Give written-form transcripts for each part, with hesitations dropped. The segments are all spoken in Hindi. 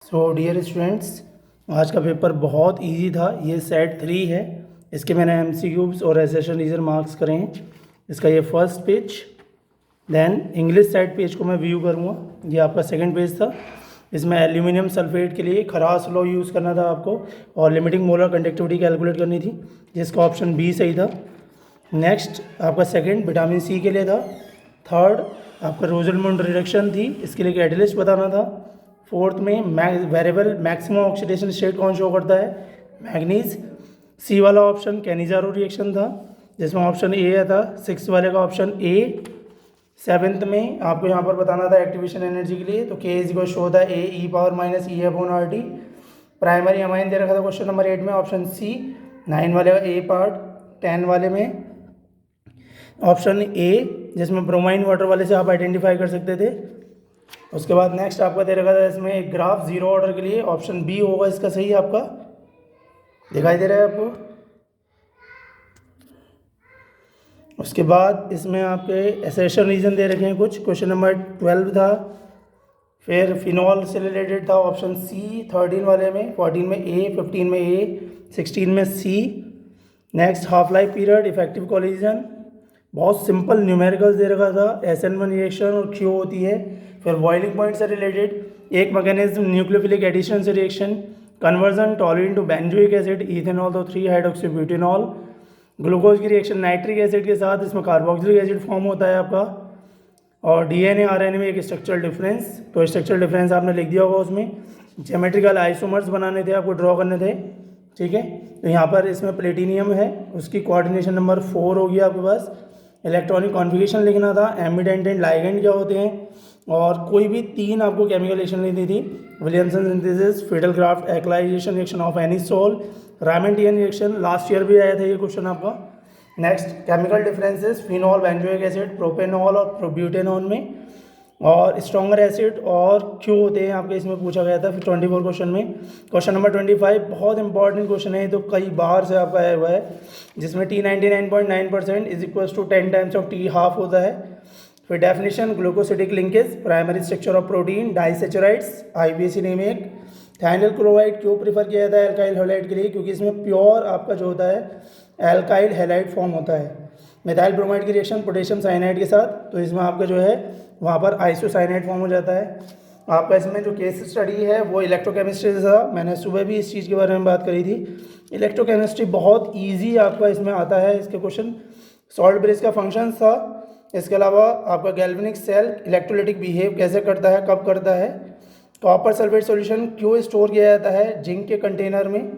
सो डियर स्टूडेंट्स, आज का पेपर बहुत इजी था। ये सेट 3 है। इसके मैंने एमसीक्यूज और एसेशन रीजन मार्क्स करे हैं। इसका ये first page, then English side page को मैं व्यू करूँगा। ये आपका सेकंड पेज था। इसमें एल्यूमिनियम सल्फेट के लिए खरास लॉ यूज़ करना था आपको और लिमिटिंग मोलर कंडक्टिविटी कैलकुलेट करनी थी, जिसका ऑप्शन बी सही था। नेक्स्ट आपका सेकंड विटामिन सी के लिए था। थर्ड आपका रोजरमोंड रिडक्शन थी, इसके लिए कैटलिस्ट बताना था। फोर्थ में वेरिएबल मैक्सिमम ऑक्सीडेशन स्टेट कौन शो करता है, मैग्नीज। सी वाला ऑप्शन कैनिजारो रिएक्शन था, जिसमें ऑप्शन ए था। सिक्स वाले का ऑप्शन ए। सेवन्थ में आपको यहाँ पर बताना था एक्टिवेशन एनर्जी के लिए, तो के इज इक्वल शो था A e power minus E upon R T. Primary amine दे रखा था क्वेश्चन नंबर 8 में, ऑप्शन सी। 9 वाले का ए पार्ट। 10 वाले में ऑप्शन ए, जिसमें ब्रोमाइन वाटर वाले से आप आइडेंटिफाई कर सकते थे। उसके बाद नेक्स्ट आपका दे रखा था इसमें एक ग्राफ जीरो ऑर्डर के लिए, ऑप्शन बी होगा इसका सही। आपका दिखाई दे रहा है आपको। उसके बाद इसमें आपके एसेशन रीजन दे रखे हैं कुछ। क्वेश्चन नंबर 12 था, फिर फिनॉल से रिलेटेड था, ऑप्शन सी। 13 वाले में, 14 में ए, 15 में ए, 16 में C. Next half life period, effective collision, बहुत सिंपल न्यूमेरिकल्स दे रखा था। SN1 रिएक्शन और क्यू होती है। फिर बॉइलिंग पॉइंट से रिलेटेड एक मैकेनिज्म न्यूक्लियोफिलिक एडिशन से reaction, conversion toluene to benzoic acid ethanol to 3 hydroxybutanol, glucose की रिएक्शन नाइट्रिक एसिड के साथ, इसमें कार्बोक्सिलिक एसिड फॉर्म होता है आपका। और DNA RNA में एक स्ट्रक्चरल डिफरेंस, तो स्ट्रक्चरल डिफरेंस आपने लिख दिया होगा। उसमें ज्योमेट्रिकल आइसोमर्स बनाने थे, आपको ड्रॉ करने थे, ठीक है। तो यहाँ पर इसमें प्लेटिनियम है, उसकी कोऑर्डिनेशन नंबर 4 होगी आपके पास। इलेक्ट्रॉनिक कॉन्फ़िगरेशन लिखना था, एमिडेंट एंड लाइगेंड क्या होते हैं, और कोई भी 3 आपको केमिकल रिएक्शन लिखनी थी। Williamson synthesis, Friedel Crafts acylation reaction of anisole, रायमंडियन रिएक्शन, लास्ट ईयर भी आया था ये क्वेश्चन आपका। Next chemical differences, phenol benzoic acid, propanol और प्रोब्यूटेनॉल में, और स्ट्रॉन्गर एसिड और क्यों होते हैं आपके इसमें पूछा गया था। फिर 24 क्वेश्चन में क्वेश्चन नंबर 25 बहुत इंपॉर्टेंट क्वेश्चन है, तो कई बार से आपका आया हुआ है, जिसमें T 99.9% is equal to 10 times of T half होता है। फिर definition, glucosidic linkage, primary structure of protein, disaccharides, IUPAC name एक। थाइनल क्लोराइड क्यों प्रीफर किया जाता है एल्काइल हैलाइड के लिए, क्योंकि इसमें प्योर आपका जो होता है एल्काइल हैलाइड फॉर्म होता है। मिथाइल ब्रोमाइड की रिएक्शन पोटेशियम साइनाइड के साथ, तो इसमें आपका जो है वहाँ पर आइसोसाइनाइड फॉर्म हो जाता है। आपका इसमें जो केस स्टडी है वो इलेक्ट्रोकेमिस्ट्री से था, मैंने सुबह भी इस चीज़ के बारे में बात करी थी। इलेक्ट्रोकेमिस्ट्री बहुत ईजी आपका इसमें आता है, इसके क्वेश्चन। सॉल्ट ब्रिज का फंक्शन था। इसके अलावा आपका गैल्वेनिक सेल इलेक्ट्रोलाइटिक बिहेव कैसे करता है, कब करता है। कॉपर सल्फेट सॉल्यूशन क्यों स्टोर किया जाता है जिंक के कंटेनर में,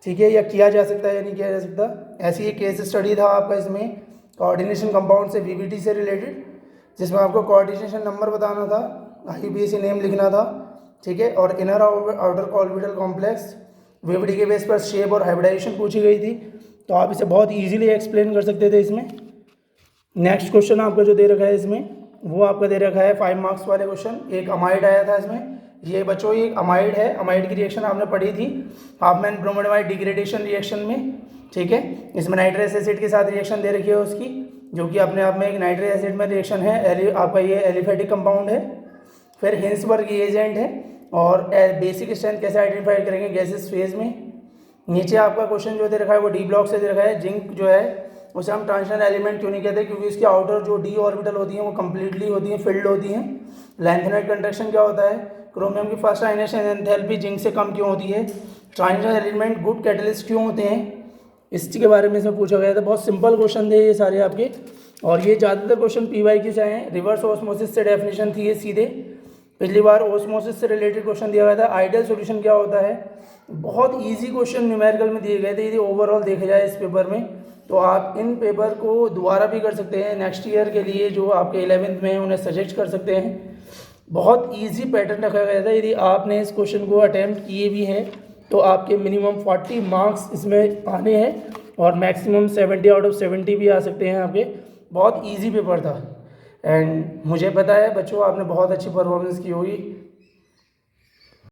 ठीक है, या किया जा सकता है या नहीं किया जा सकता। ऐसी एक केस स्टडी था आपका इसमें कोऑर्डिनेशन कंपाउंड से VVT से रिलेटेड, जिसमें आपको कोऑर्डिनेशन नंबर बताना था, IUPAC नेम लिखना था, ठीक है। और inner outer orbital complex, VVT के बेस पर शेप और हाइब्रिडाइजेशन पूछी गई थी, तो आप इसे बहुत ईजिली एक्सप्लेन कर सकते थे इसमें। नेक्स्ट क्वेश्चन आपका जो दे रखा है इसमें, वो आपका दे रखा है 5 मार्क्स वाले क्वेश्चन। एक अमाइड आया था इसमें, ये बच्चों ये अमाइड है, अमाइड की रिएक्शन आपने पढ़ी थी हाफमैन ब्रोमाइड डिग्रेडेशन रिएक्शन में, ठीक है। इसमें नाइट्रस एसिड के साथ रिएक्शन दे रखी है उसकी, जो कि अपने आप में एक नाइट्रस एसिड में रिएक्शन है, आपका ये एलिफेटिक कंपाउंड है। फिर हिंसबर्ग एजेंट है, और बेसिक स्ट्रेंथ कैसे आइडेंटिफाई करेंगे गैसेस फेज में। नीचे आपका क्वेश्चन जो दे रखा है वो डी ब्लॉक से दे रखा है। जिंक जो है उसे हम ट्रांजिशन एलिमेंट क्यों नहीं कहते, क्योंकि इसकी आउटर जो डी ऑर्बिटल होती हैं वो कंप्लीटली होती हैं, फिल्ड होती हैं। लैंथेनाइड कंट्रैक्शन क्या होता है, क्रोमियम की फर्स्ट आयनेशन एंथैल्पी जिंक से कम क्यों होती है, ट्रांजिशन एलिमेंट गुड कैटलिस्ट क्यों होते हैं, इसके बारे में इसमें पूछा गया था। बहुत सिंपल क्वेश्चन थे ये सारे आपके, और ये ज़्यादातर क्वेश्चन PYQ से आए हैं। रिवर्स ऑस्मोसिस से डेफिनेशन थी ये सीधे, पिछली बार ऑस्मोसिस से रिलेटेड क्वेश्चन दिया गया था। आइडियल सॉल्यूशन क्या होता है, बहुत इजी क्वेश्चन न्यूमेरिकल में दिए गए थे। यदि ओवरऑल देखा जाए इस पेपर में, तो आप इन पेपर को दोबारा भी कर सकते हैं नेक्स्ट ईयर के लिए, जो आपके 11th में उन्हें सजेस्ट कर सकते हैं। बहुत इजी पैटर्न रखा गया था। यदि आपने इस क्वेश्चन को अटैम्प्ट किए भी हैं तो आपके मिनिमम 40 मार्क्स इसमें आने हैं, और मैक्सिमम 70 आउट ऑफ 70 भी आ सकते हैं आपके। बहुत इजी पेपर था, एंड मुझे पता है बच्चों आपने बहुत अच्छी परफॉर्मेंस की होगी।